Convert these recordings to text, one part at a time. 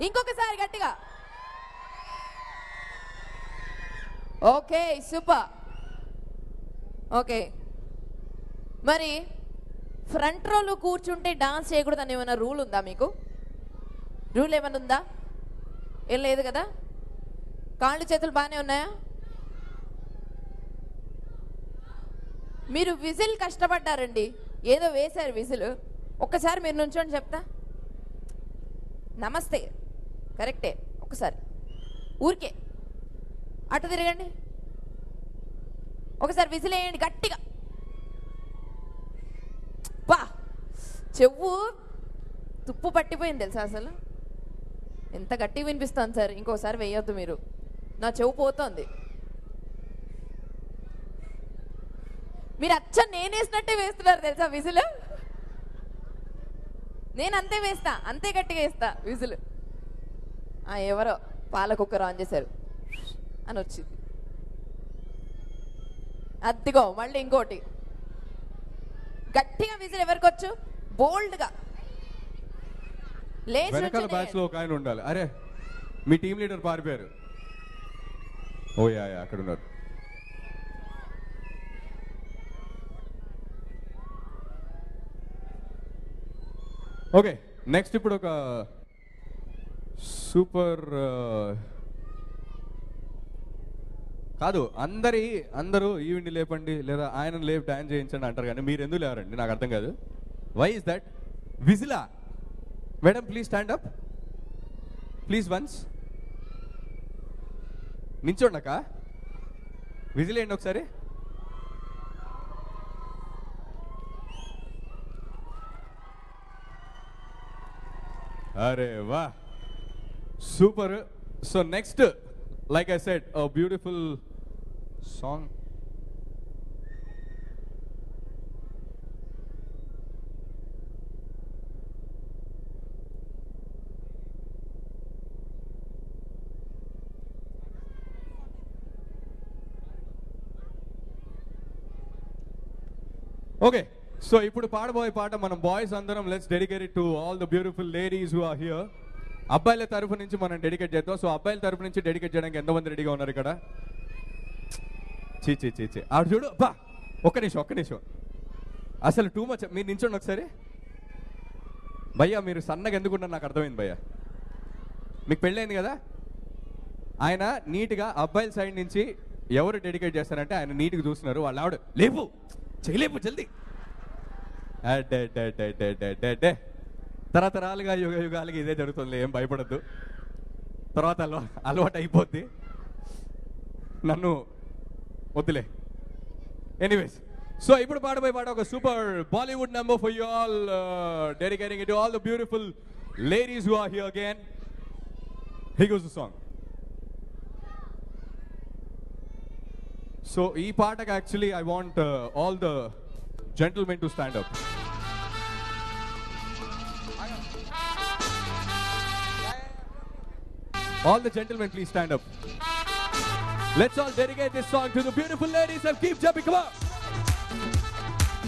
ఇంకొకసారి గట్టిగా. Okay, super. Okay, మరి ఫ్రంట్ రోలో కూర్చుంటే డాన్స్ చేయకూడదని ఏమైనా రూల్ ఉందా మీకు? రూల్ ఏమైనా ఉందా? ఏం లేదు కదా? కాళ్ళు చేతులు బాగానే ఉన్నాయా? మీరు విజిల్ కష్టపడ్డారండి, ఏదో వేశారు విజిల్. ఒక్కసారి మీరు నుంచోండి చెప్తా. నమస్తే, కరెక్టే. ఒకసారి ఊరికే అటు తిరగండి, ఒకసారి విజిల్ వేయండి గట్టిగా. బా, చెవు తుప్పు పట్టిపోయింది తెలుసా అసలు. ఎంత గట్టిగా వినిపిస్తాను సార్, ఇంకోసారి వేయొద్దు మీరు, నా చెవు పోతుంది. మీరు అచ్చ నేనేసినట్టే వేస్తున్నారు తెలుసా విజిల్. నేను అంతే వేస్తా, అంతే గట్టిగా వేస్తా విజిల్. ఎవరో పాల కుక్కర్ ఆన్ చేశారు అని వచ్చింది. అద్దిగో మళ్ళీ ఇంకోటి. గట్టిగా విజిల్ ఎవరికి వచ్చు? బోల్డ్గా వెనకాల బ్యాచ్ లో ఒక ఆయన ఉండాలి. అరే మీ టీం లీడర్ పారిపోయారు. ఓ యా అక్కడ ఉన్నారు. ఓకే, నెక్స్ట్ ఇప్పుడు ఒక సూపర్ కాదు, అందరూ ఈవిని లేపండి లేదా ఆయన లేపి డాన్స్ చేయించండి అంటారు, కానీ మీరు ఎందుకు లేవరండి? నాకు అర్థం కాదు. Why is that? విజిలా madam, please stand up please once. నించోండక, whistle వేయండి ఒకసారి. అరే వా, super. So next, like I said, a beautiful song. Okay, so ఇప్పుడు పాడబోయే పాట మనం బాయ్స్ అందరం let's dedicate it to all the beautiful ladies who are here. అబ్బాయిల తరఫు నుంచి మనం డెడికేట్ చేద్దాం. సో అబ్బాయిల తరఫు నుంచి డెడికేట్ చేయడానికి ఎంతమంది రెడీగా ఉన్నారు ఇక్కడ? చీ ఆడు చూడు. బా, ఒక్క నిమిషం అసలు టూ మచ్. మీరు నించోండి ఒకసారి. భయ్యా మీరు సన్నగా ఎందుకున్నారు నాకు అర్థమైంది భయ్యా. మీకు పెళ్ళైంది కదా, ఆయన నీట్గా అబ్బాయిల సైడ్ నుంచి ఎవరు డెడికేట్ చేస్తారంటే ఆయన నీట్గా చూస్తున్నారు. వాళ్ళు ఆవిడ లేపు చేయలేపు జల్దీ. తరతరాలుగా యుగాలుగా ఇదే జరుగుతుంది, ఏం భయపడద్దు. తర్వాత అలవాటు అయిపోద్ది, నన్ను వద్దులే. ఎనీవేస్, సో ఇప్పుడు పాడబోయే పాట ఒక super Bollywood number for you all, dedicating it to all the beautiful ladies who are here again. Here goes the song. So ఈ పాటకి actually I want all the gentlemen to stand up. All the gentlemen, please stand up. Let's all dedicate this song to the beautiful ladies and keep jumping. Come on.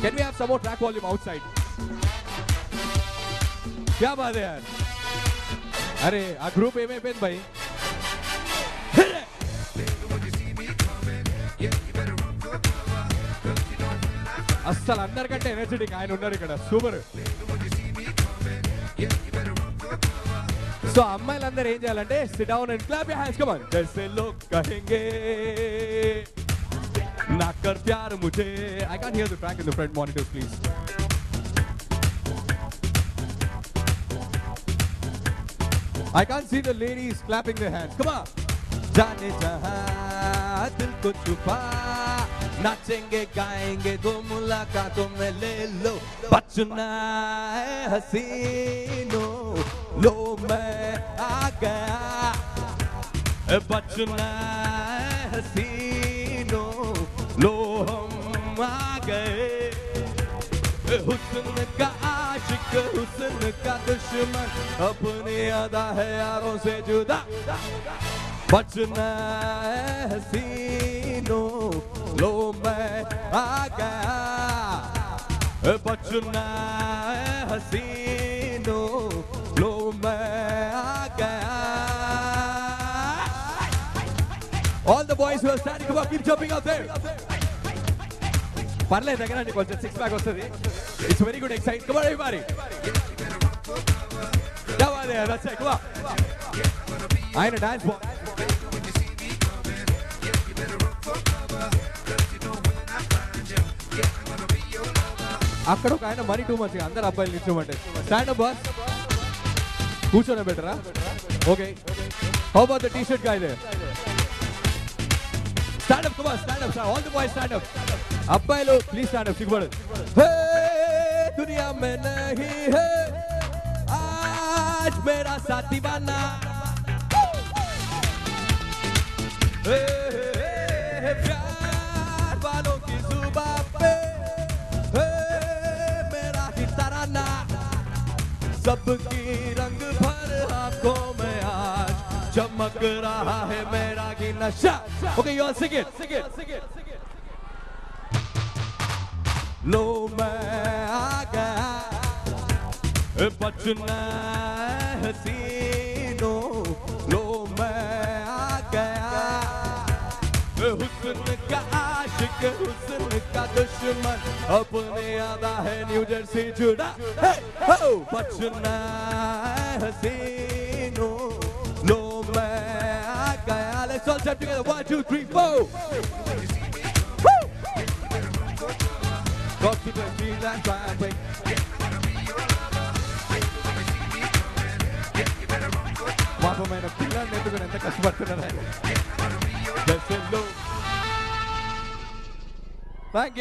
Can we have some more track volume outside? क्या बात है यार. अरे आ group ఏమైపోయింది भाई. అస్సలు అందరికంటే energetic ఆయన ఉన్నారు ఇక్కడ. సూపర్. సో అమ్మాయిలందరూ ఏం చేయాలంటే SIT down and clap your hands. Come on. జైసే log కహెంగే నా కర్ ప్యార్ ముझे. I can't hear the track in the front monitors please. I can't see the ladies clapping their hands. Come on. जाने जहां दिल को छुपा, नाचेंगे गाएंगे दो मुलाकातों में ले लो. बचना है हसीनों, लो मैं आ गया. बचना है हसीनों, लो हम आ गए. हुस्न का आशिक, हुस्न का दुश्मन, अपनी अदा है यारों से जुदा. बचना है हसीनों, लो मैं आ गया. बचना है हसीनों, लो मैं आ गया. All the boys who are standing, come on, keep jumping out there. పర్లేదు దగ్గర కొంచెం 6 pack వస్తుంది. It's very good exercise. Come on everybody. Come on there, that's it. Come on. ఆయన డాన్స్ అక్కడ ఒక ఆయన మరీ టూ మచ్ అందరు అబ్బాయిలు నిల్చోమంటే స్టాండ్ అప్ బాస్ కూర్చోనే బెటరా okay how about the T-shirt guy there stand up come on stand up all the boys stand up అబ్బాయిలు ప్లీజ్ స్టాండ్ అప్ సిగ్గుపడదు హే దునియా మే నహీ హే ఆజ్ మేరా సాథ్ దీవానా హే హే ప్యార్ వాలోं की जुबान पे हे मेरा ही तराना सबकी रंग भर आंखों में आज चमक रहा है मेरा की नशा okay you all sing it लो मैं आ गया बचना हसीनों लो मैं आ गया हुस्न का आशिक हुस्न का दुश्मन अपने आधा है न्यू जर्सी जुड़ा हो बचना हसीनों लो मैं आ गया let's all step together 1 2 3 4 go keep it feel that try పాపమైన పిల్లల్ని ఎత్తుకుని ఎంత కష్టపడుతున్నారు just hello thank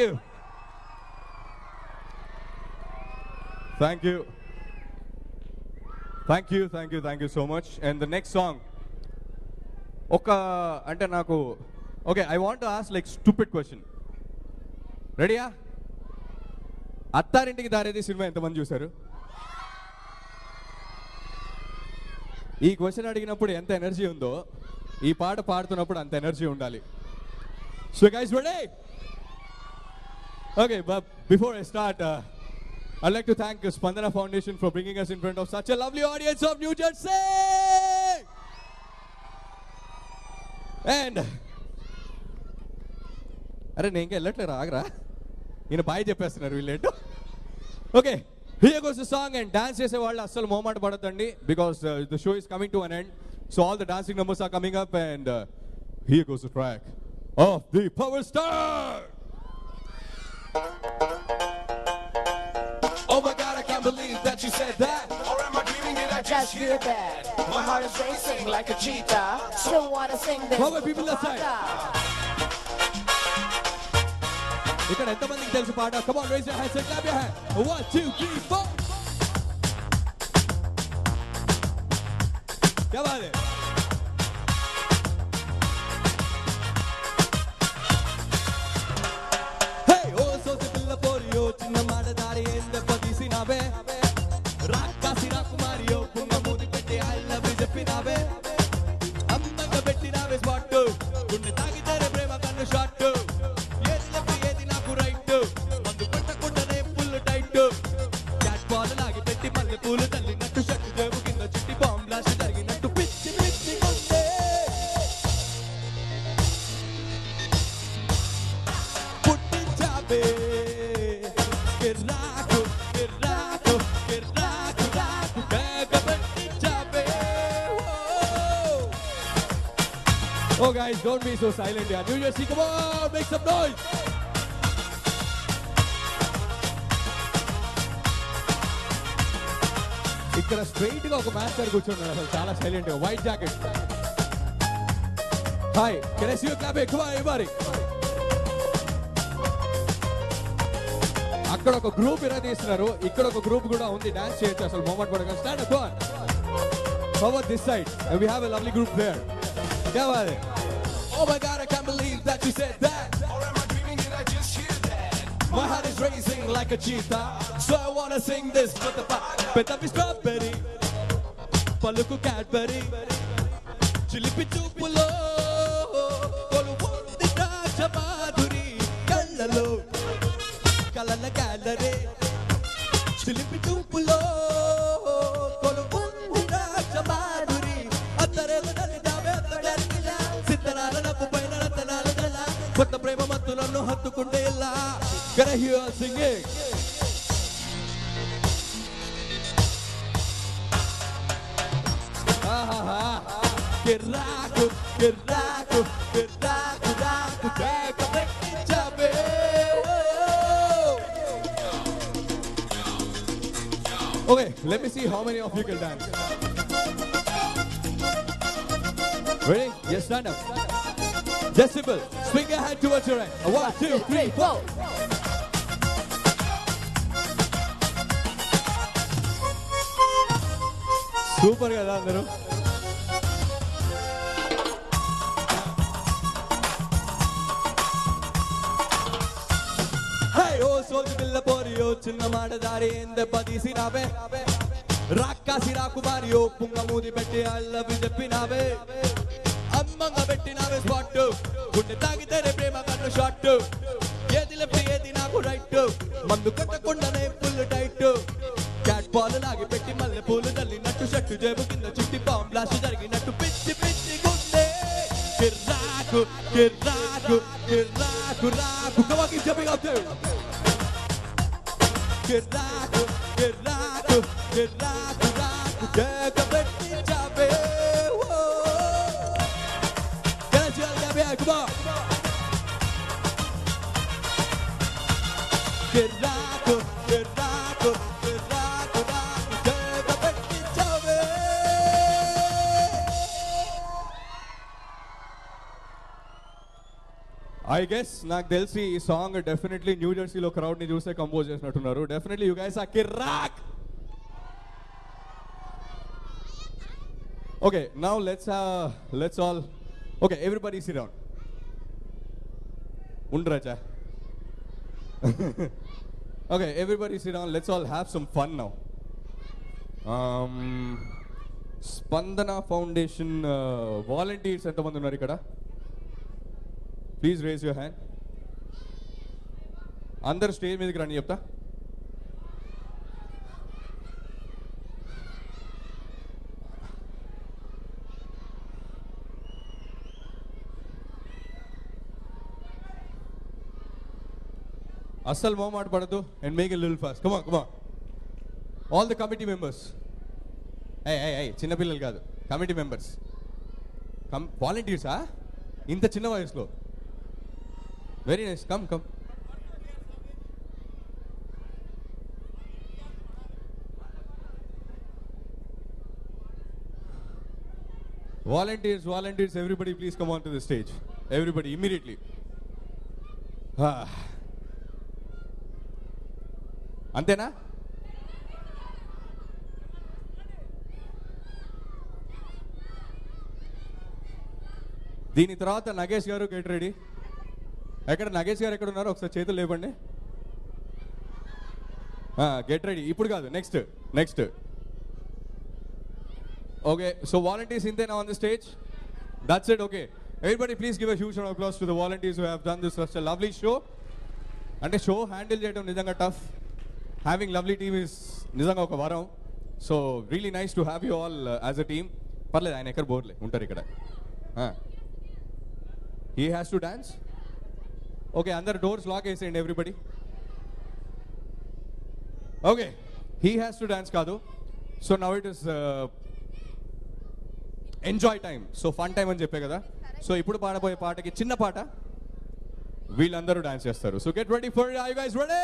you so much and the next song oka ante naku okay I want to ask like stupid question ready ya Attarintiki Daredi cinema ఎంతమంది చూశారు ఈ question అడిగినప్పుడు ఎంత energy ఉందో ఈ పాట పాడుతున్నప్పుడు అంత ఎనర్జీ ఉండాలి so guys ready okay but before I start I'd like to thank Spandana Foundation for bringing us in front of such a lovely audience of New Jersey and అరే నేను ఇంకా వెళ్ళట్లేరా ఆగరా ఈయన బాయ్ చెప్పేస్తున్నారు వీళ్ళేంటో okay here goes the song and dance చేసే వాళ్ళు అస్సలు మొహమాట పడొద్దండి because the show is coming to an end so all the dancing numbers are coming up and here goes the track of the Power Star oh my god I can't believe that you said that or am I dreaming it I just hear that my heart is racing like a cheetah still wanna sing this how many people outside ఇక్కడ ఎంతమందికి తెలుసు పాట come on raise your hands and clap your hands 1 2 3 4 क्या बात है hey oh so se pilla poriyo chinna madadari ende padisinabe rakasi rakumariyo punga modi petti I love you cheppinave ammaga pettinave spot gunne tagidare prema kannu shot oh guys don't be so silent yaar New Jersey come on make some noise ఇక్కడ straight గా ఒక master కూర్చున్నాడు అసలు చాలా silent గా white jacket hi can I see you clap come on everybody అక్కడ ఒక group ఇరదీస్తున్నారు ఇక్కడ ఒక గ్రూప్ కూడా ఉంది డాన్స్ చేయొచ్చు అసలు మొమెంట్ పడగా stand up on over this side and we have a lovely group there क्या बात है oh my god I can't believe that you said that or am I dreaming it I just hear that my heart is racing like a cheetah so I wanna sing this with the petapi strawberry paluku Cadbury chilipi chupulo koluvundi raja madhuri kallalo kalala gallery chilipi chupulo koluvundi raja madhuri attare dalidave attarilla sittarala napu Can I hear you all singing? Kiraku, kiraku, kiraku, raku, teka పెట్టించవే. Okay, let me see how many of you can dance. Ready? Yes, stand up. Decibel, swing your hand towards your right. 1, 2, 3, 4. Super కదా అందరూ. Hey, oh, soldi billa poriyo, chinna madadari ende padisinabe. Rakkasi rakumariyo, punga moodi petti I love you cheppinabe. Ammanga pettinave spot, gunde taagitare prema kannu shot. Edi left edi naaku right, mandu kattakundane full tight. Cat ball laagi petti malle poolu dallinattu shattu jebu kinda chutti bomb blast jariginattu pitti pitti gunde. Kiraku, kiraku, kiraku, raku. Come on, keep jumping up there. Kiraku, kiraku, kiraku, raku. Teka పెట్టించవే. Can I tell you that? Come on. Kiraku, kiraku, kiraku, raku. Teka పెట్టించవే. I guess నాకు తెలిసి ఈ song definitely new జెర్సీలో crowd ని చూసే compose చేసినట్టున్నారు. Definitely you guys are Kirik. Okay, now let's all okay everybody SIT down. ఉండరాజా. Okay, everybody SIT down. Let's all have some fun now. స్పందన foundation volunteers ఎంతమంది ఉన్నారు ఇక్కడ? Please raise your hand. అందరు stage మీదకి రండి చెప్తా. అస్సలు మొహమాట పడదు and make it little fast. Come on, come on. All the committee members. చిన్నపిల్లలు కాదు, కమిటీ మెంబర్స్. వాలంటీర్సా ఇంత చిన్న వయసులో? Very nice. Come come. Volunteers, everybody please come on to the stage. Everybody, immediately. అంతేనా? దీని తర్వాత నగేష్ గారు గెట్ రెడీ. ఎక్కడ నగేష్ గారు ఎక్కడ ఉన్నారు? ఒకసారి చేతులు లేపండి. Get ready. ఇప్పుడు కాదు, నెక్స్ట్. ఓకే, సో వాలంటీర్స్ ఇంతేనా on the stage? That's it. Okay, everybody please give a huge round of applause to the volunteers who have done this such a lovely show. అంటే show handle చేయడం నిజంగా tough. Having lovely team is నిజంగా ఒక వరం. So really nice to have you all as a team. పర్లేదు, ఆయన ఎక్కడ బోర్లే ఉంటారు ఇక్కడ. He has to dance. Okay, అందరు డోర్స్ లాక్ వేసేయండి everybody. Okay, he has to dance కాదు. So now it is enjoy time. So fun time అని చెప్పే కదా. సో ఇప్పుడు పాడబోయే పాటకి చిన్న పాట, వీళ్ళందరూ డాన్స్ చేస్తారు. So get ready for. Are you guys ready?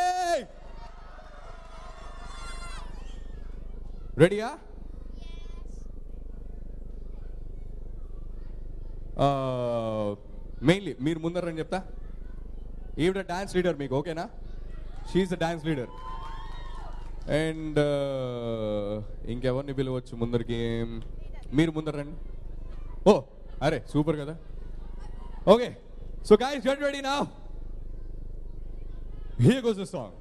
రెడీయా? మెయిన్లీ మీరు ముందరని చెప్తా. ఈవిడ డాన్స్ లీడర్ మీకు, ఓకేనా? She is the dance leader. And ఇంకెవరిని పిలవచ్చు ముందరికి? మీరు ముందర రండి. ఓ అరే సూపర్ కదా. Okay, so guys get ready now. Here goes the song.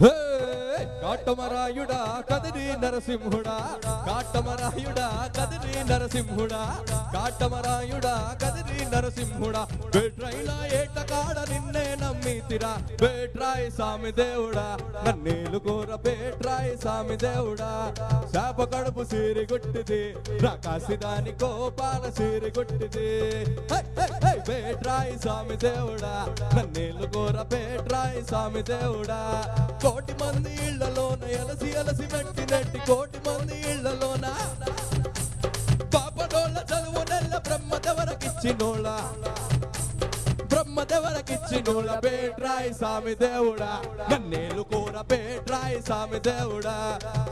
Hey! కాటమరాయుడా Kadiri నరసింహుడా కాటమరాయుడా Kadiri నరసింహుడా కాటమరాయుడా Kadiri నరసింహుడా వేట్రైనా ఏటకాడ నిన్నే నమ్మితిరా వేట్రాయి సామి దేవుడా నన్నేలు కోర వేట్రాయి సామి దేవుడా శాప కడుపు సీరి గుట్టిది రాకాసిదాని కోపాల సీరి గుట్టిది వేట్రాయి సామి దేవుడా నన్నేలు కోర వేట్రాయి సామి దేవుడా కోటి మంది ఇళ్లలోన ఎలసి ఎలసి నెట్టి కోటి మంది ఇళ్లలోన పాపడోళ్ళ చదువు నెల్ల బ్రహ్మదెవరకిచ్చినోళ్ళ బేట్రాయి సామి దేవుడా నన్నేలు కూర బేట్రాయి సామి దేవుడా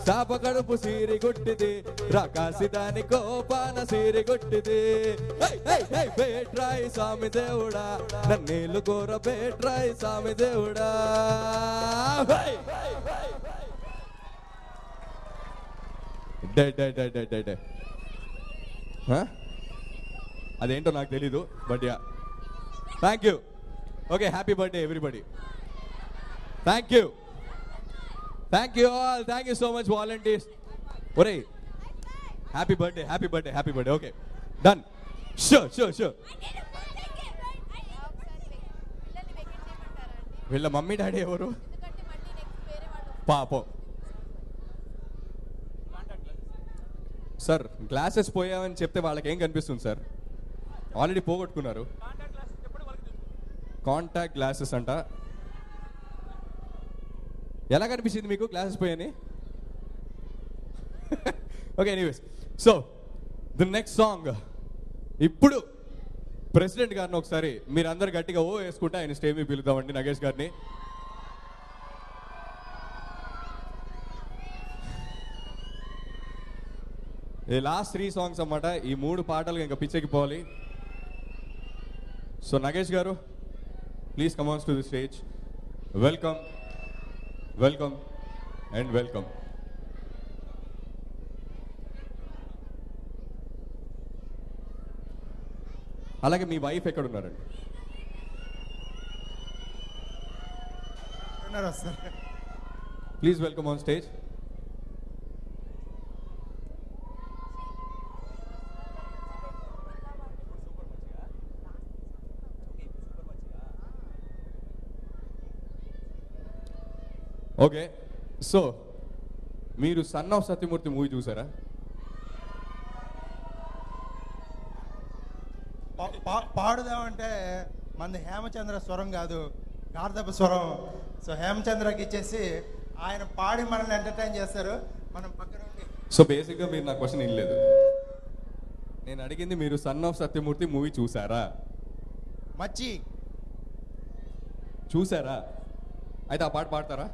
శాప కడుపు సీరి గుట్టిది రాకాసిదాని కోపాన సీరి గుట్టిది బేట్రాయి సామి దేవుడా నన్నేలు కూర బేట్రాయి సామి దేవుడా అదేంటో నాకు తెలీదు but yeah thank you okay happy birthday everybody thank you all thank you so much volunteers ఒరే happy birthday okay done sure వీళ్ళ మమ్మీ డాడీ ఎవరు పాపం సార్ గ్లాసెస్ పోయామని చెప్తే వాళ్ళకి ఏం కనిపిస్తుంది సార్ ఆల్రెడీ పోగొట్టుకున్నారు కాంటాక్ట్ గ్లాసెస్ అంట ఎలా కనిపించింది మీకు glasses పోయాని okay anyways so the next song ఇప్పుడు ప్రెసిడెంట్ గారిని ఒకసారి మీరు అందరు గట్టిగా ఓ వేసుకుంటే ఆయన స్టేజ్ మీద పిలుద్దామండి నగేష్ గారిని ఈ లాస్ట్ 3 సాంగ్స్ అన్నమాట ఈ 3 పాటలు ఇంకా పిచ్చెక్కిపోవాలి సో నగేష్ గారు please come on to the stage welcome and welcome అలాగే మీ వైఫ్ ఎక్కడ ఉన్నారండి please welcome on stage okay so మీరు సన్ ఆఫ్ సత్యమూర్తి మూవీ చూసారా పాడుదామంటే మనది హేమచంద్ర స్వరం కాదు గార్ధప స్వరం సో హేమచంద్రకి ఇచ్చేసి ఆయన పాడి మనల్ని ఎంటర్టైన్ చేస్తారు మనం పక్కన సో బేసిక్గా మీరు నా క్వశ్చన్ వినలేదు నేను అడిగింది మీరు సన్ ఆఫ్ సత్యమూర్తి మూవీ చూసారా మచ్చి చూసారా అయితే ఆ పాట పాడతారా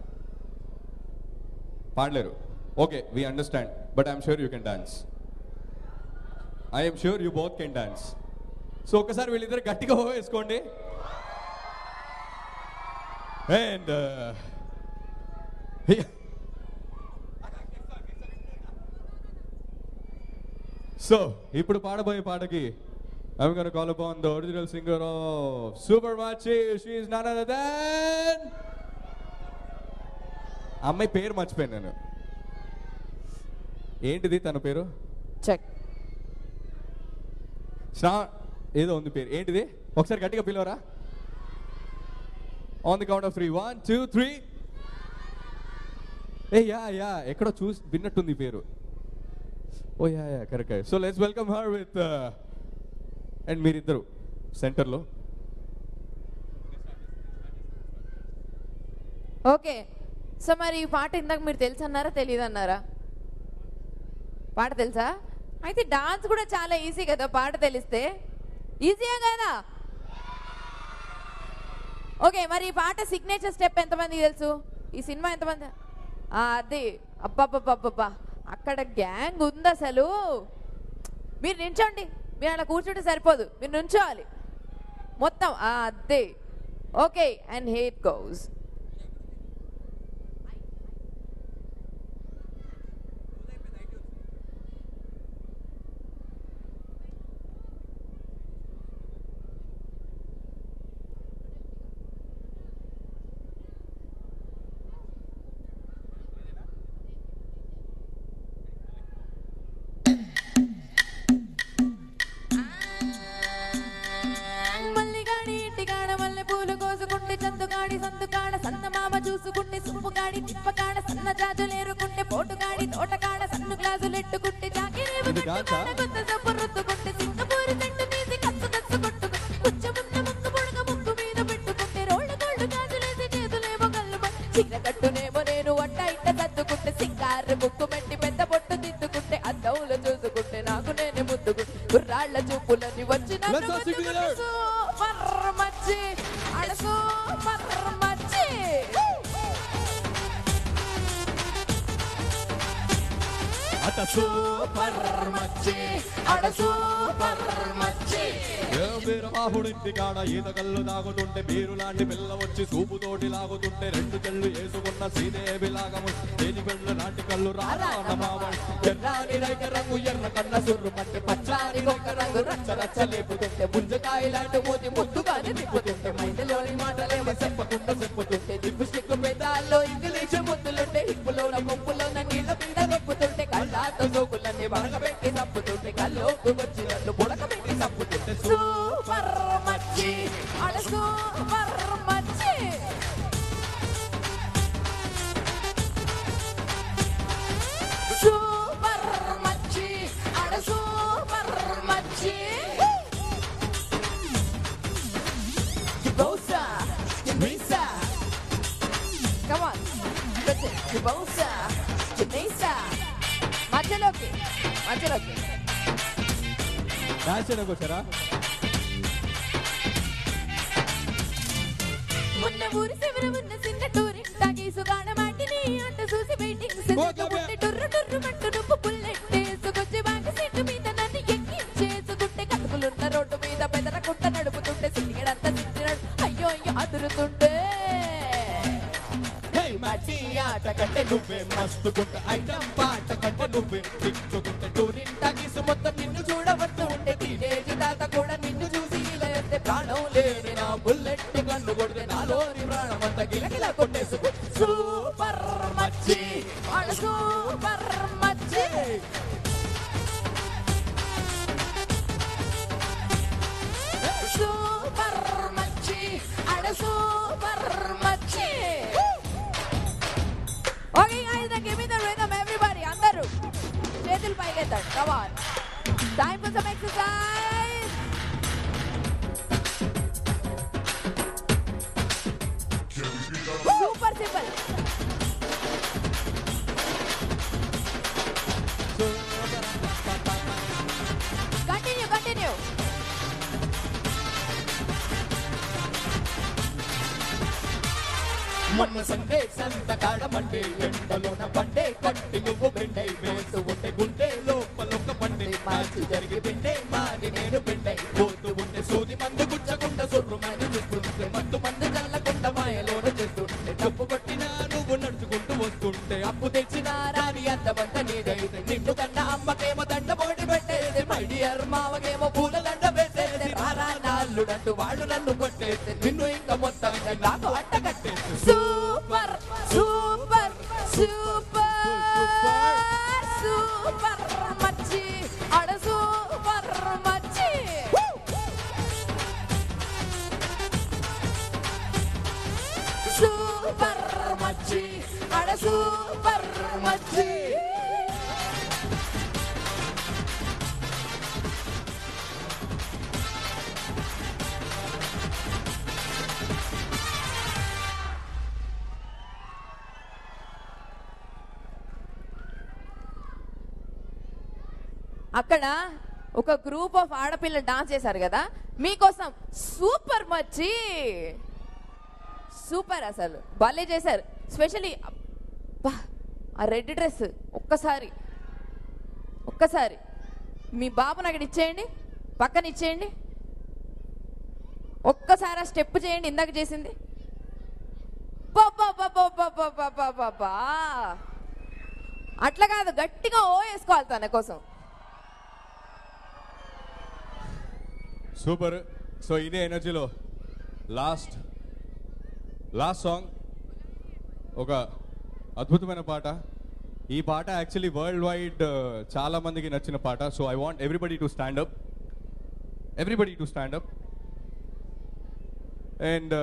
పాడలేరు okay we understand but I'm sure you can dance I'm sure you both can dance so ఒకసారి వీళ్ళిద్దరు గట్టిగా వేసుకోండి అండ్ సో ఇప్పుడు పాడబోయే పాటకి I'm going to call upon the original singer of Super Machi. She is none other than అమ్మాయి పేరు మర్చిపోయాను నేను ఏంటిది తన పేరు చెక్ ఏదో ఉంది పేరు ఏంటిది ఒకసారి గట్టిగా పిలవరా on the count of 3 1 2 3 yeah ఎక్కడో చూసి విన్నట్టుంది పేరు ఓ yeah correct so let's welcome her with and మీరిద్దరు సెంటర్లో ఓకే సో మరి ఈ పాట ఇందాక మీరు తెలుసు అన్నారా తెలియదు అన్నారా పాట తెలుసా అయితే డాన్స్ కూడా చాలా ఈజీ కదా పాట తెలిస్తే ఈజీయా కదా ఓకే మరి ఈ పాట సిగ్నేచర్ స్టెప్ ఎంతమందికి తెలుసు ఈ సినిమా ఎంతమంది అది అబ్బబ్బబ్బబ్బా అక్కడ గ్యాంగ్ ఉంది అసలు మీరు నించోండి మీరు అలా కూర్చుంటే సరిపోదు మీరు నుంచోవాలి మొత్తం అదే ఓకే అండ్ హియర్ గోస్ ఎత్తుకుంటే సుప్పుగాడి తిప్పగాడ సన్న జాజులేరుకుంటే పోటుగాడి తోటగాడ సన్ను గ్లాసులు ఎట్టుకుంటే జాకిరేవు కొత్త సబ్బు రుద్దుకుంటే సింగపూరు చెట్టు తీసి కచ్చు కచ్చు కొట్టుకుంటే పుచ్చమున్న ముక్కు పొడగ ముక్కు మీద పెట్టుకుంటే రోడ్డు గోల్డ్ గాజులేసి చేతులేమో కళ్ళు చీర కట్టునేమో నేను వంట ఇంట సర్దుకుంటే సింగారు ముక్కు మెట్టి పెద్ద పొట్టు తిద్దుకుంటే అద్దవులు చూసుకుంటే నాకు నేనే ముద్దుకుంటే గుర్రాళ్ళ చూపులని వచ్చి సూపర్ మచ్చి అడ సూపర్ మచ్చి అట సూపర్ మచ్చి అడ సూపర్ మచ్చి మీరు బాహుడింటి కాడ ఈత కళ్ళు తాగుతుంటే మీరు లాంటి పిల్ల వచ్చి సూపుతోటి లాగుతుంటే రెండు కళ్ళు వేసుకున్న శ్రీదేవి లాగము తేని పెళ్ళు లాంటి కళ్ళు ఎర్రాని రైక రంగు ఎర్ర కన్న సుర్రు పట్టి పచ్చాని ఒక రంగు రచ్చ రచ్చ లేపుతుంటే ముంజకాయ లాంటి మూతి ముద్దుగానే తిప్పుతుంటే మైండ్లోని మాటలేమో చెప్పకుండా చెప్పుతుంటే దిప్పు స్టిక్కు పెదాల్లో ఇంగ్లీష్ ముద్దులుంటే హిప్పులో ముప్పులో నీళ్ళ మీద నొప్పుతుంటే కళ్ళాతో సోకులన్నీ బరగబెట్టి తప్పుతుంటే కల్లోకి వచ్చి నన్ను బుడకబెట్టి తప్పుతుంటే సూపర్ మచ్చి అడ సూపర్ మచ్చి సూపర్ మచ్చి అడ సూపర్ మచ్చి Bosa, Janisa. Come on, Bosa, Janisa. మధ్యలోకి డాన్స్ చేయడానికి వచ్చారా? మొన్న ఊరి చివర ఉన్న చిన్న టూరి తాగేసుగాడ మాటిని అంట చూసి వెయిటింగ్ సెంటర్ టుర్రు టుర్రు మంటూ నువ్వు పుల్లెట్టేసుకొచ్చి బ్యాంక్ సీటు మీద నన్ను ఎక్కించేసుకుంటే కతుకులున్న రోడ్డు మీద బెదరకుంట నడుపుతుంటే సిలిగడంతా తిట్టినాడు అయ్యో అయ్యో అదురుతుంటే మట్టి ఆట కంటే నువ్వే మస్తుకుంట ఐటమ్ పాట కంటే నువ్వే తిట్టుకుంటే టూరింటాకి మొత్తం నిన్ను చూడవస్తూ ఉంటే టీనేజ్ తాత కూడా నిన్ను చూసి లేస్తే ప్రాణం లేని నా బుల్లెట్ కన్ను కొడితే నాలోని ప్రాణం అంతా గిలగిలా కొట్టేసుకు సూపర్ మచ్చి అడ సూపర్ మచ్చి సూపర్ మచ్చి అడ సూపర్ మచ్చి okay guys, then give me the rhythm everybody. అందరూ చేతులు పైకెత్తండి. Come on. Time for some exercise. Super simple. Continue. మొన్న సండే సంత కాడమంటే ఎండలోన పండే కట్టి నువ్వు బెండై వేసు ఉంటే గుండె లోపలొక్క పండే మార్చి జరిగి బెండే మాది నేను బెండై పోతూ ఉంటే సూది మందు గుచ్చకుండా సొర్రు మాని చూస్తుంటే మత్తు మందు చల్లకుండా మాయలోన చేస్తుంటే డబ్బు కొట్టినా నువ్వు నడుచుకుంటూ వస్తుంటే అప్పు తెచ్చినా రాని అంతమంత నీదైతే నిన్ను కన్నా అమ్మకేమో దండ పోటీ పెట్టేది మై డియర్ మావకేమో పూల దండ వేసేది రారా నాల్లుడంటూ వాళ్ళు నన్ను కొట్టేస్తే నిన్ను ఇంకా మొత్తంగా నాకు అట్ట కట్టేసి సూపర్ సూపర్ సూపర్ సూపర్ మచ్చి అడ సూపర్ మచ్చి సూపర్ మచ్చి అడ సూపర్ మచ్చి అక్కడ ఒక గ్రూప్ ఆఫ్ ఆడపిల్లలు డాన్స్ చేశారు కదా మీకోసం సూపర్ మచ్చి సూపర్ అసలు భలే చేశారు స్పెషలీ ఆ రెడ్ డ్రెస్ ఒక్కసారి మీ బాబు నాకు ఇచ్చేయండి పక్కన ఇచ్చేయండి ఒక్కసారి ఆ స్టెప్ చేయండి ఇందాక చేసింది అట్లా కాదు గట్టిగా ఓ వేసుకోవాలి తన కోసం సూపర్. సో ఇదే ఎనర్జీలో లాస్ట్ సాంగ్ ఒక అద్భుతమైన పాట. ఈ పాట యాక్చువల్లీ వరల్డ్ వైడ్ చాలా మందికి నచ్చిన పాట. So I want everybody to stand up and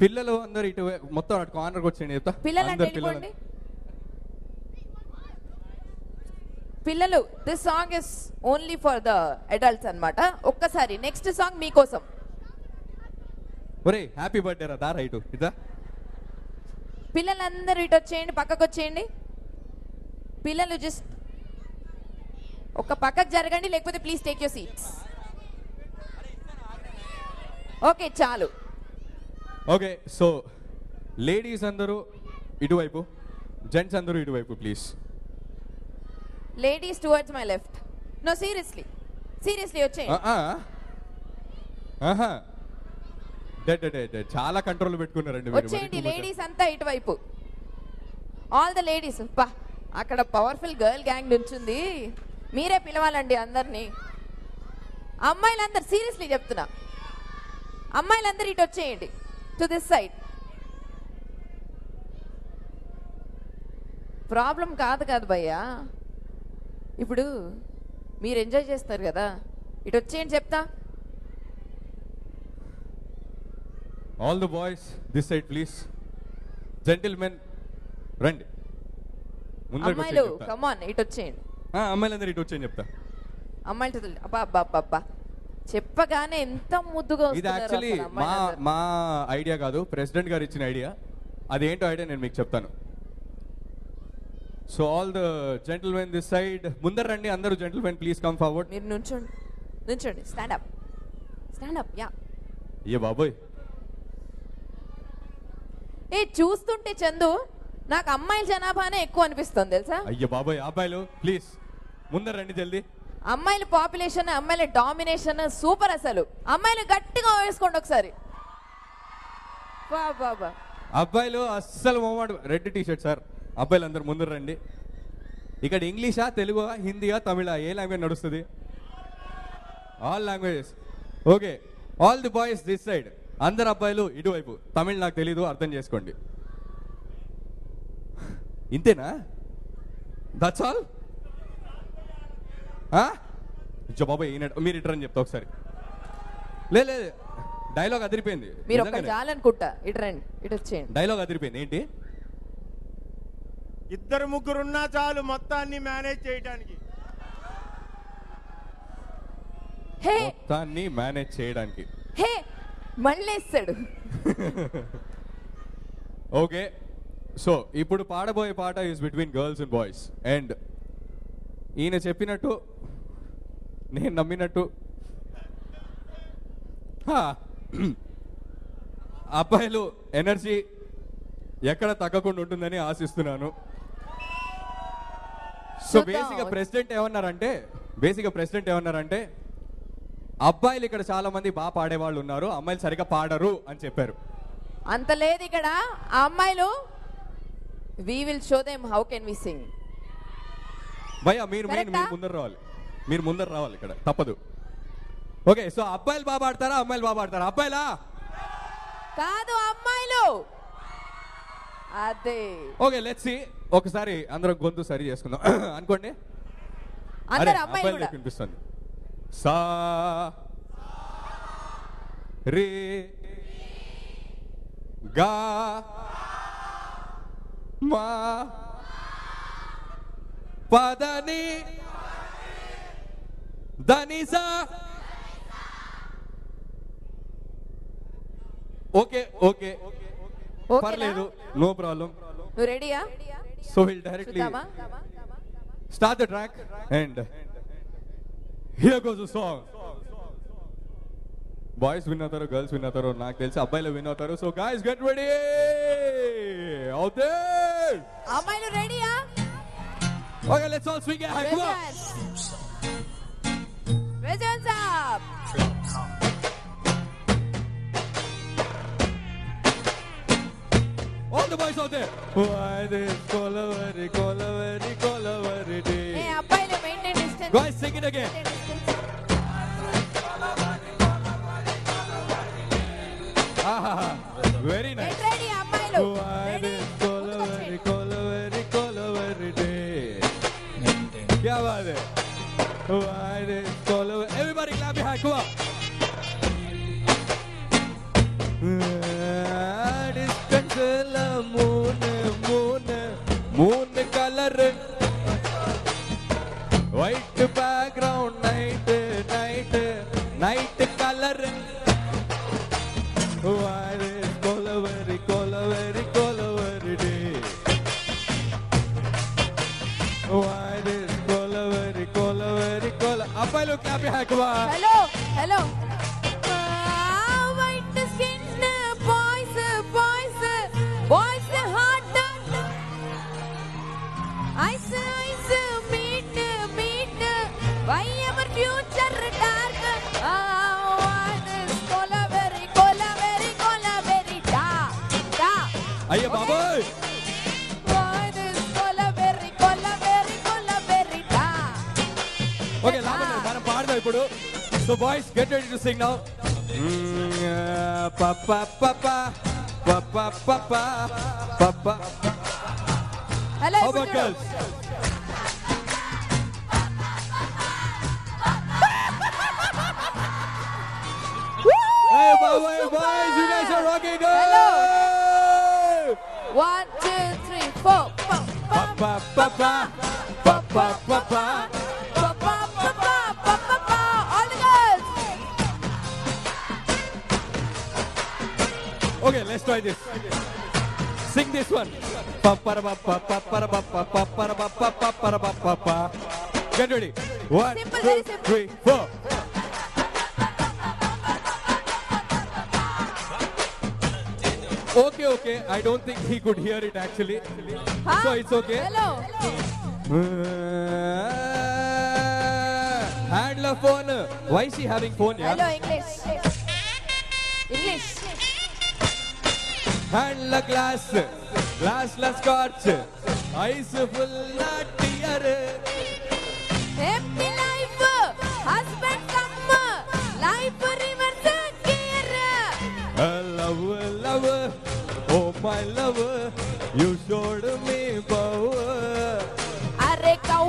పిల్లలు అందరు ఇటు మొత్తం అటు కార్నర్కి వచ్చేయండి చెప్తా. పిల్లలంటే అందరు పిల్లలు వెళ్ళిపోండి. పిల్లలు, this song is only for the adults అన్నమాట. ఒక్కసారి నెక్స్ట్ సాంగ్ మీకోసం. ఒరే హ్యాపీ బర్త్డే రా, దారా ఇటు ఇదా. పిల్లలందరూ ఇటు వచ్చేయండి, పక్కకు వచ్చేయండి. పిల్లలు జస్ట్ ఒక పక్కకు జరగండి, లేకపోతే please take your seats. Okay చాలు. ఓకే, సో లేడీస్ అందరూ ఇటువైపు, జెంట్స్ అందరూ ఇటువైపు please. Ladies towards my left. No seriously, seriously వచ్చేయండి. చాలా కంట్రోల్ పెట్టుకున్నారండి మీరు. వచ్చేయండి లేడీస్ అంతా ఇటువైపు. All the ladies. పా, అక్కడ పవర్ఫుల్ గర్ల్ గ్యాంగ్ నుంచుంది, మీరే పిలవాలండి అందరినీ. అమ్మాయిలందరూ సీరియస్లీ చెప్తున్నా, అమ్మాయిలందరూ ఇటు వచ్చేయండి, టు దిస్ సైడ్. ప్రాబ్లం కాదు కాదు భయ్యా, ఇప్పుడు మీరు ఎంజాయ్ చేస్తారు కదా, ఇటు వచ్చేయండి చెప్తా. All the boys this side please. Gentlemen రండి ముందరకు అమ్మాయిలు వచ్చేయండి చెప్తా. కమాన్ ఇటు వచ్చేయండి. అమ్మాయిలందరూ ఇటు వచ్చేయండి చెప్తా. అమ్మాయిలతో అబ్బా అబ్బా అబ్బా అబ్బా, చెప్పగానే ఎంత ముద్దుగా ఇది వస్తున్నారు యాక్చువల్లీ అసలు అమ్మాయిలందరూ. మా ఐడియా కాదు, ప్రెసిడెంట్ గారు ఇచ్చిన ఐడియా. అదేంటో ఐడియా నేను మీకు చెప్తాను. So all the gentlemen this side, ముందర రండి అందరూ. Gentlemen please come forward. మీరు నుంచోండి, నుంచోండి. Stand up, stand up. Yeah. ఏ బాబోయ్, ఏ చూస్తుంటే చందు, నాకు అమ్మాయిల జనాభానే ఎక్కువ అనిపిస్తుంది తెలుసా. అయ్య బాబోయ్, అబ్బాయిలు ప్లీజ్ ముందర రండి జల్దీ. అమ్మాయిల పాపులేషన్, అమ్మాయిల డామినేషన్ సూపర్ అసలు. అమ్మాయిలు గట్టిగా వేసుకోండి ఒకసారి. బాబా, అబ్బాయిలు అస్సలు మొహమాట. Red T shirt sir. అబ్బాయిలు అందరు ముందర రండి. ఇక్కడ ఇంగ్లీషా, తెలుగా, హిందీయా, తమిళా, ఏ లాంగ్వేజ్ నడుస్తుంది? All languages. Okay, all the boys this side. అందరు అబ్బాయిలు ఇటువైపు. తమిళ్ నాకు తెలీదు, అర్థం చేసుకోండి. ఇంతేనా? That's all? బాబాయ్ మీరు ఇటరని చెప్తా ఒకసారి. లేదు డైలాగ్ అదిరిపోయింది. మీరు ఒక్క చాలనుకుంటా. ఇటు రండి, ఇటు వచ్చేయండి. డైలాగ్ అదిరిపోయింది. ఏంటి? ఇద్దరు ముగ్గురున్నా చాలు మొత్తాన్ని మేనేజ్ చేయడానికి. హే మొత్తాన్ని మేనేజ్ చేయడానికి. హే మళ్ళేస్తాడు. ఓకే, సో ఇప్పుడు పాడబోయే పాట is between girls and boys. And ఈయన చెప్పినట్టు, నేను నమ్మినట్టు, అబ్బాయిలు ఎనర్జీ ఎక్కడ తగ్గకుండా ఉంటుందని ఆశిస్తున్నాను. సో బేసిక్గా ప్రెసిడెంట్ ఏమన్నారంటే అబ్బాయిలు ఇక్కడ చాలా మంది బాగా పాడేవాళ్ళు ఉన్నారు, అమ్మాయిలు సరిగా పాడరు అని చెప్పారు. అంత లేదు ఇక్కడ. ఆ అమ్మాయిలు we will show them how can we sing. భయ్యా మీరు Correct ఆ? మీరు ముందర రావాలి ఇక్కడ, తప్పదు. ఓకే, సో అబ్బాయిలు బాగా పాడతారా, అమ్మాయిలు బాగా పాడతారా? అబ్బాయిలా కాదు, అమ్మాయిలు. అదే. Okay, let's see. ఒకసారి అందరం గొంతు సరి చేసుకుందాం అనుకోండి. అందరు అమ్మాయిలు కూడా. వినిపిస్తుంది. సా రే గా మా పదని ధనిసా. ఓకే ఓకే ఓకేనా? పర్లేదు, నో ప్రాబ్లం. నువ్వు రెడీయా? సో విల్ డైరెక్ట్లీ చూద్దామా? start the track and here goes the song. Boys win అవుతారు, girls win అవుతారు, నాకు తెలిసి అబ్బాయిలు win అవుతారు. So guys get ready out there. అమ్మాయిలు రెడీయా? Okay, let's all swing it. Come on. Raise your hands up. All the boys out there. Why this Kolavari day. ఏ అబ్బాయిలు maintain distance. Guys sing it again. Very nice. Get ready అమ్మాయిలు. Why Ready? this Kolavari day. क्या बात है? Why this Kolavari? Everybody clap your hands. Come on. Moon colour white background night night night colour Kolaveri Kolaveri Kolaveri day Kolaveri Kolaveri కొల అబ్బాయిలు clap హ్యాక్వా hello hello white skin boys boys boys heart ice ice meet meet why ever future dark Kolaveri Kolaveri Kolaveri డా డా అయ్య బాబోయ్ కొలవెరి కొలవెరి కొలవెరి డా okay లాభం మనం పాడదాం ఇప్పుడు so boys get ready to sing now పప్పా పప్పా పప్పా పప్పా పప్పా hello How about girls? Hey, boys, you guys are rocking good. Hello. 1 2 3 4 Papa, papa, papa, papa. all the girls. Okay, let's try this. Sing this one. Get ready. 1, Simple, 2, very simple. 3, 4. Okay. I don't think he could hear it actually. Huh? So it's okay. Hello. Handler phone. Why is he having phone? Yeah. Hello, English. English. Handler glass. Glassless scotch. Ice full not tear. Happy life. Husband come. Life reverse gear. Love. Oh my love. You showed me power. Arre cow.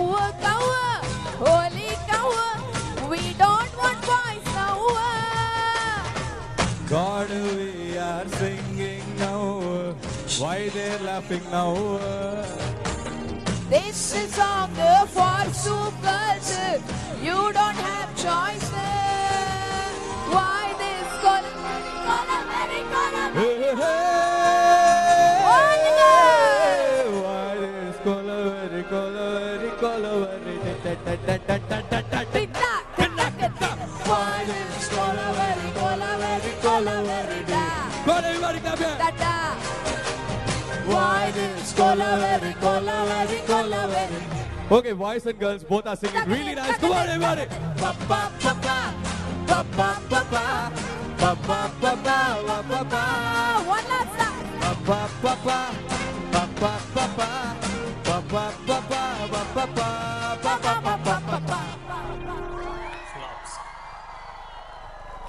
Holy cow. We don't want boys now. God, we are singing now. Why they're laughing now? This is song for soup girls. You don't have choice. Why this call? Hey, hey, hey. All the girls. Why this color, Titta, titta, titta. Why this call? Go on, everybody, clap your hands. Tata. Why this call? Okay, boys and girls both are singing really nice. Come on, everybody. One last time.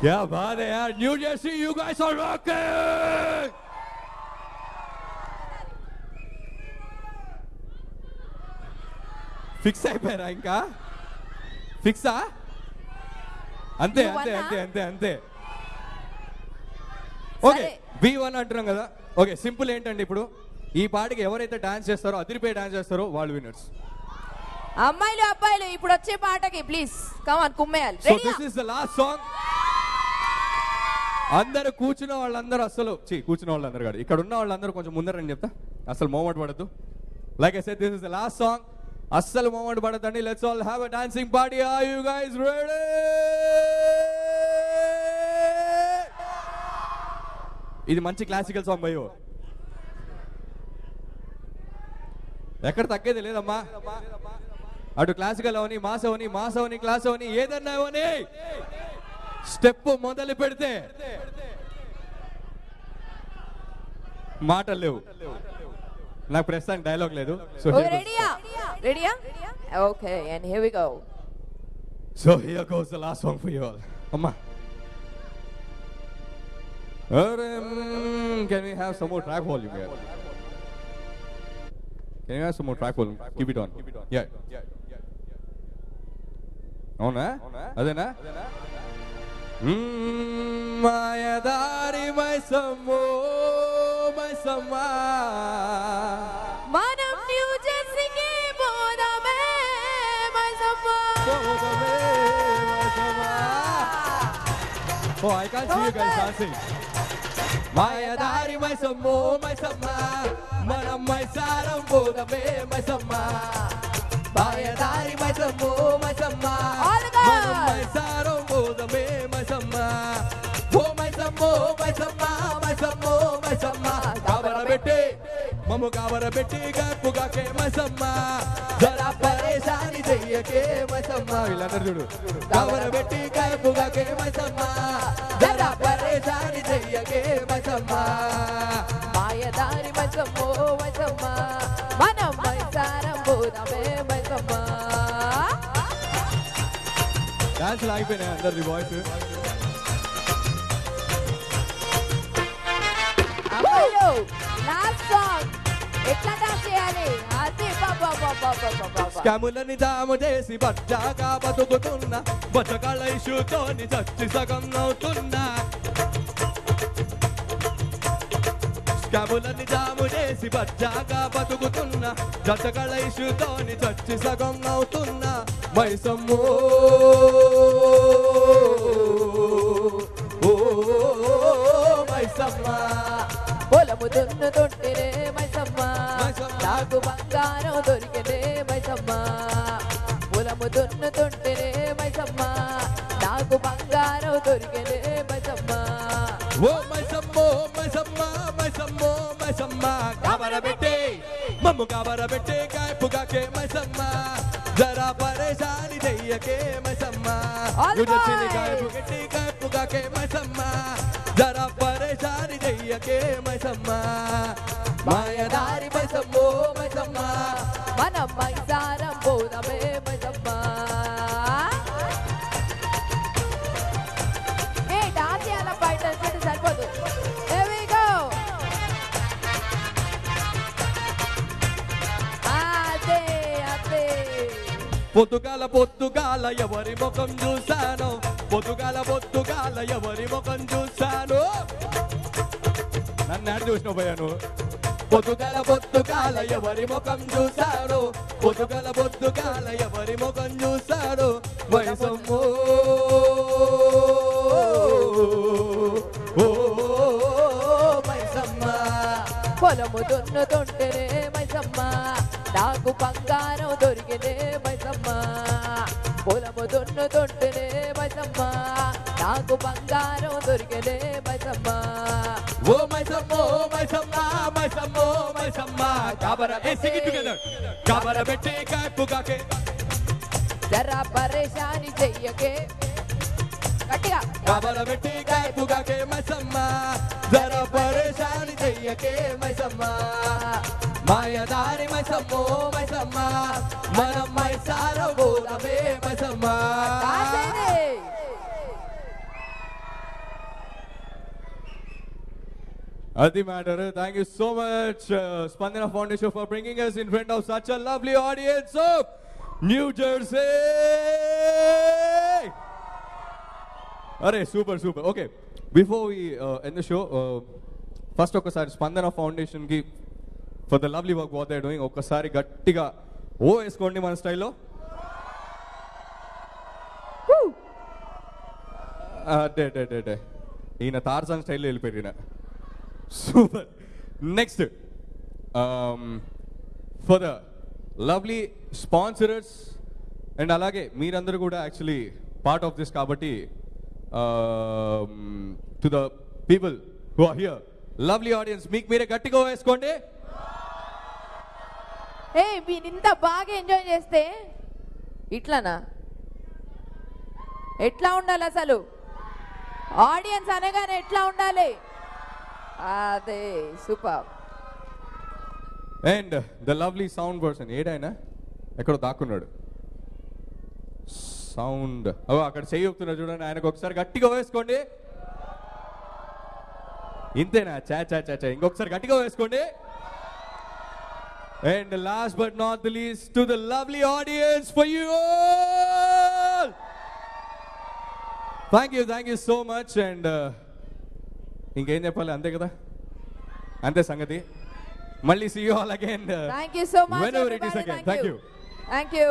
क्या बात है यार New Jersey you guys are rocking fix అయిపోయారా ఇంకా ఫిక్సా అంతే అంతే అంతే అంతే అంతే ఓకే V1 అంటున్నాం కదా ఓకే సింపుల్ ఏంటండి ఇప్పుడు ఈ పాటకి ఎవరైతే డాన్స్ చేస్తారో అదిరిపోయి డాన్స్ చేస్తారో వాళ్ళు విన్నర్స్ అమ్మాయిలు అబ్బాయిలు ఇప్పుడు వచ్చే పాటకి please come on కుమ్మేయాలి so this is the last song అందరూ కూర్చున్న వాళ్ళందరూ అసలు కూర్చున్న వాళ్ళందరూ కాదు ఇక్కడ ఉన్న వాళ్ళందరూ కొంచెం ముందరని చెప్తా అసలు మూమెంట్ పడద్దు like I said this is the last song అస్సలు moment పడద్దండి let's all have a dancing party or you guys ready ఇది మంచి క్లాసికల్ సాంగ్ భయ్యో ఎక్కడ తగ్గేది లేదమ్మా అటు క్లాసికల్ అవని మాస్ అవని క్లాస్ అవని ఏదన్నా అవని స్టెప్ మొదలు పెడితే మాటలు లేవు నాకు ప్రస్తుతానికి డైలాగ్ లేదు సో రెడీయా okay and here we go so here goes the last song for you all అమ్మా can we have some more track volume here can you have some more track volume keep it on yeah అవునా అదేనా మాయదారి మైసమ్మో మైసమ్మా మనం new జెర్సీకి పోదామే Maisamma. Oh, I can't see you guys dancing. మాయదారి మైసమ్మో మైసమ్మ మనం మైసారం పోదమే మైసమ్మ. మాయదారి మైసమ్మో మైసమ్మ మనం మైసారం పోదమే మైసమ్మ. ఓ మైసమ్మో మైసమ్మ మైసమ్మో మైసమ్మ కాబరబెట్టి మమ్ము కాబరబెట్టి గప్పుగాకే మైసమ్మ. జరా పరేషాని చెయ్యకే మైసమ్మ. వీళ్ళందరూ చూడు. కాబరబెట్టి గప్పుగాకే మైసమ్మ. జరా పరేషాని చెయ్యకే మైసమ్మ. మాయదారి మైసమ్మో మైసమ్మ మనం మైసారం పోదామే మైసమ్మ. డాన్సులు ఆగిపోయినాయి అందరిది వాయిస్. అమ్మాయిలు లాస్ట్ సాంగ్ ఎట్లా డాన్స్ చేయాలి? అది బాబా బాబా బాబా. స్కాములని దాము చేసి బచ్చాగా బతుకుతున్నా బచ్చకాళ్ళ ఇష్యూతోని చచ్చి సగం అవుతున్నా. స్కాములని దాము చేసి బచ్చాగా బతుకుతున్నా బచ్చకాళ్ళ ఇష్యూతోని చచ్చి సగం అవుతున్నా. మైసమ్మో ఓ మైసమ్మ పొలము దున్నుతుంటేనే మైసమ్మ నాకు బంగారం దొరికినే మైసమ్మ. పొలము దున్నుతుంటేనే మైసమ్మ నాకు బంగారం దొరికినే మైసమ్మ. ఓ మైసమ్మో మైసమ్మ మైసమ్మో మైసమ్మ కాబరబెట్టే మమ్ము కాబరబెట్టే కాయపుగాకే మైసమ్మ. జరా పరేషాని చెయ్యకే మైసమ్మ. యుజచిని కాయపుగట్టి కాయపుగాకే మైసమ్మ. జరా పరేషాని చెయ్యకే మైసమ్మ. మాయదారి మైసమ్మో మైసమ్మ మనం మైసారం పోదామే మైసమ్మ. ఏ డాన్స్ చేయాల బయట చెట్టు సరిపోదు. There we go. అదే అదే పొద్దుగాల పొద్దుగాల ఎవరి ముఖం చూశాను. పొద్దుగాల పొద్దుగాల ఎవరి ముఖం చూశాను. నన్ను ఆడు చూసిన పోయాను. పొద్దుగాల పొద్దుగాల ఎవరి ముఖం చూశాను. పొద్దుగాల పొద్దుగాల ఎవరి ముఖం చూశాను. మైసమ్మో ఓ మైసమ్మ పొలము దున్నుతుంటేనే మైసమ్మ నాకు బంగారం దొరికినే మైసమ్మ. పొలము దున్నుతుంటేనే మైసమ్మ నాకు బంగారం దొరికినే మైసమ్మ. ఓ మైసమ్మో Maisamma మైసమ్మో Maisamma కాబర sing it together. కాబరబెట్టి కాయపుగాకే జరా పరేషాని చెయ్యకే గట్టిగా. కాబరబెట్టి కాయపుగాకే మైసమ్మ. జరా పరేషాని చెయ్యకే మైసమ్మ. మాయదారి మైసమ్మో మైసమ్మ మనం మైసారం పోదమే Maisamma. కాసేనే. Adi matter. Thank you so much, Spandana Foundation, for bringing us in front of such a lovely audience of New Jersey. Arey, super, super. Okay, before we end the show, first okasari Spandana Foundation ki for the lovely work what they're doing. Okasari gattiga ఓ వేసుకోండి మన స్టైల్లో. Day ఈయన తార్జాన్ స్టైల్లో వెళ్ళిపోయారు ఈయన. Super. Next for the lovely sponsors and అలాగే మీరందరూ కూడా యాక్చువల్లీ పార్ట్ ఆఫ్ దిస్ కాబట్టి to the people who are here, lovely audience, మీకు మీరే గట్టిగా వేసుకోండి. ఏ మీరు ఇంత బాగా ఎంజాయ్ చేస్తే ఇట్లానా? ఎట్లా ఉండాలి అసలు? ఆడియన్స్ అనగానే ఎట్లా ఉండాలి? అదే super. And the lovely sound person ఏడైనా ఎక్కడో దాక్కున్నాడు. సౌండ్ అక్కడ చెయ్యి చెప్తున్నాడు చూడండి, ఆయనకు ఒకసారి గట్టిగా వేసుకోండి. ఇంతేనా? చా చా చా చా ఇంకొకసారి గట్టిగా వేసుకోండి. And last but not the least to the lovely audience for you all. Thank you so much. And ఇంకేం చెప్పాలి, అంతే కదా, అంతే సంగతి. మళ్ళీ see you all again. Thank you so much. Whenever it is everybody. again. Thank you. Thank you.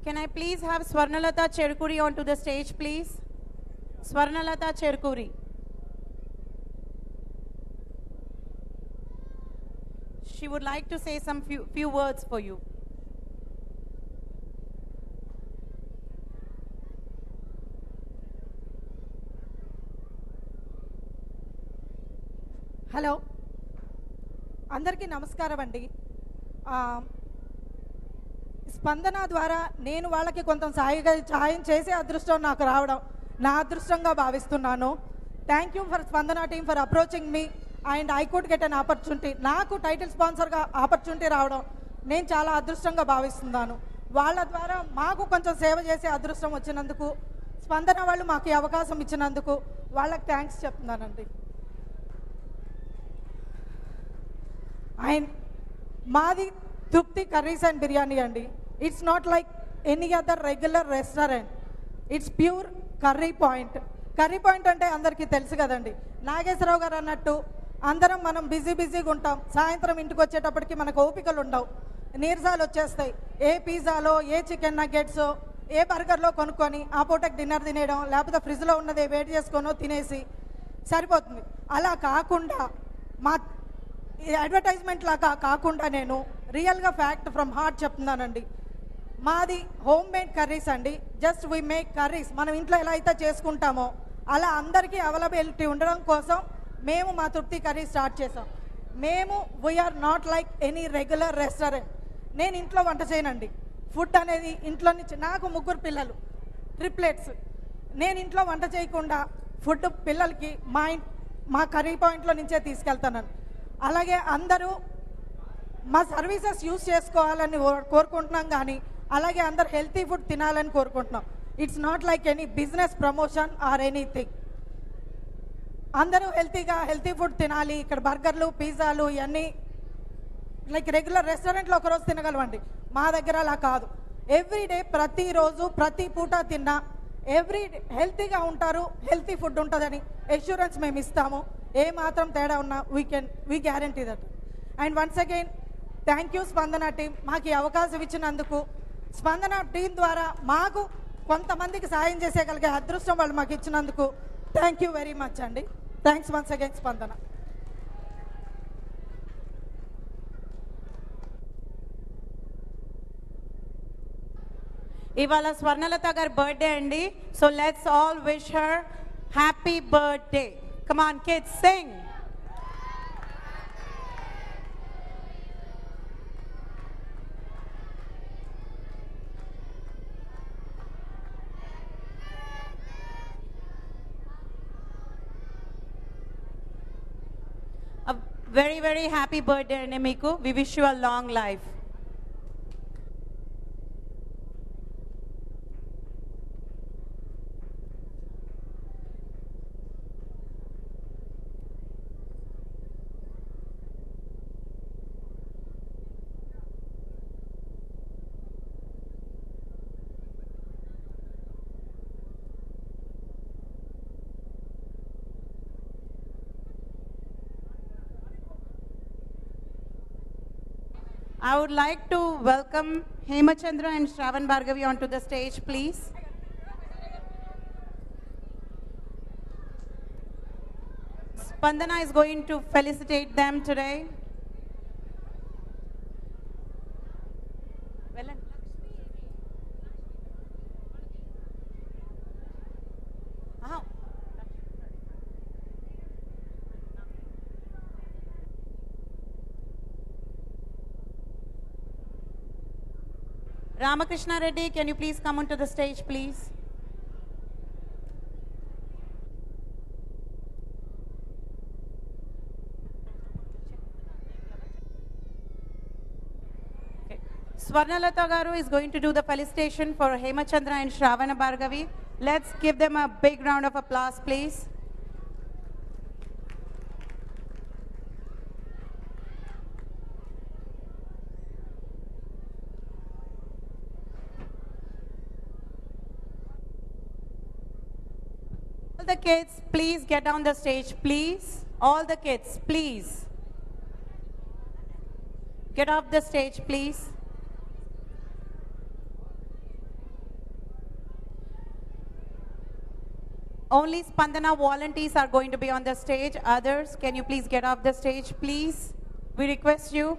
Can I please have Swarnalata Cherkuri onto the stage, please? Swarnalata Cherkuri. She would like to say some few words for you. Hello అందరికీ నమస్కారం అండి. స్పందన ద్వారా నేను వాళ్ళకి కొంత సహాయం చేసే అదృష్టం నాకు రావడం నా అదృష్టంగా భావిస్తున్నాను. థ్యాంక్ యూ ఫర్ స్పందన team for approaching me and I could get an opportunity. నాకు టైటిల్ స్పాన్సర్గా ఆపర్చునిటీ రావడం నేను చాలా అదృష్టంగా భావిస్తున్నాను. వాళ్ళ ద్వారా మాకు కొంచెం సేవ చేసే అదృష్టం వచ్చినందుకు, స్పందన వాళ్ళు మాకు ఈ అవకాశం ఇచ్చినందుకు వాళ్ళకి థ్యాంక్స్ చెప్తున్నానండి. అండ్ మాది తృప్తి కర్రీస్ అండ్ బిర్యానీ అండి. It's not like any other regular restaurant. It's pure curry point. Curry point అంటే అందరికీ తెలుసు కదండి. నాగేశ్వరరావు గారు అన్నట్టు అందరం మనం బిజీగా ఉంటాం. సాయంత్రం ఇంటికి వచ్చేటప్పటికి మనకు ఓపికలు ఉండవు, నీరసాలు వచ్చేస్తాయి. ఏ పిజ్జాలో, ఏ చికెన్ నగ్గెట్సో, ఏ బర్గర్లో కొనుక్కొని ఆ పూటకి డిన్నర్ తినేయడం, లేకపోతే ఫ్రిడ్జ్లో ఉన్నది వేడి చేసుకొనో తినేసి సరిపోతుంది. అలా కాకుండా మా అడ్వర్టైజ్మెంట్ లాగా కాకుండా నేను రియల్గా ఫ్యాక్ట్ ఫ్రమ్ హార్ట్ చెప్తున్నానండి. మాది హోమ్ మేడ్ కర్రీస్ అండి. Just we make curries. మనం ఇంట్లో ఎలా అయితే చేసుకుంటామో అలా అందరికీ అవైలబిలిటీ ఉండడం కోసం మేము మా తృప్తి కర్రీ స్టార్ట్ చేసాం. మేము we are not like any regular restaurant. నేను ఇంట్లో వంట చేయనండి. ఫుడ్ అనేది ఇంట్లో నుంచి, నాకు 3 పిల్లలు, ట్రిప్లెట్స్. నేను ఇంట్లో వంట చేయకుండా ఫుడ్ పిల్లలకి మా కర్రీ పాయింట్లో నుంచే తీసుకెళ్తానండి. అలాగే అందరూ మా సర్వీసెస్ యూజ్ చేసుకోవాలని కోరుకుంటున్నాం, కానీ అలాగే అందరు హెల్తీ ఫుడ్ తినాలని కోరుకుంటున్నాం. It's not like any business promotion or anything. అందరూ హెల్తీ ఫుడ్ తినాలి. ఇక్కడ బర్గర్లు, పిజ్జాలు ఇవన్నీ లైక్ రెగ్యులర్ రెస్టారెంట్లో ఒకరోజు తినగలవండి. మా దగ్గర అలా కాదు. ఎవ్రీడే, ప్రతిరోజు, ప్రతి పూట తిన్నా హెల్తీగా ఉంటారు, హెల్తీ ఫుడ్ ఉంటుందని ఎష్యూరెన్స్ మేము ఇస్తాము. ఏ మాత్రం తేడా ఉన్నా we guarantee that. And once again thank you స్పందన టీం, మాకు ఈ అవకాశం ఇచ్చినందుకు. స్పందన టీం ద్వారా మాకు కొంతమందికి సాయం చేసేయగలిగే అదృష్టం వాళ్ళు మాకు ఇచ్చినందుకు థ్యాంక్ యూ వెరీ మచ్ అండి. థ్యాంక్స్ వన్స్ అగైన్ స్పందన. ఇవాళ స్వర్ణలత గారి బర్త్డే అండి. So let's all wish her happy birthday. Come on kids, Singh. Very, very happy birthday అండి మీకు. We wish you a long life. I would like to welcome Hemachandra and Shravan Bhargavi onto the stage, please. Spandana is going to felicitate them today. Ramakrishna Reddy, can you please come onto the stage, please? Okay. Swarnalata Garu is going to do the felicitation for Hemachandra and Shravana Bhargavi. Let's give them a big round of applause, please. All the kids, please get on the stage, please. All the kids, please. Get off the stage, please. Only Spandana volunteers are going to be on the stage. Others, can you please get off the stage, please? We request you.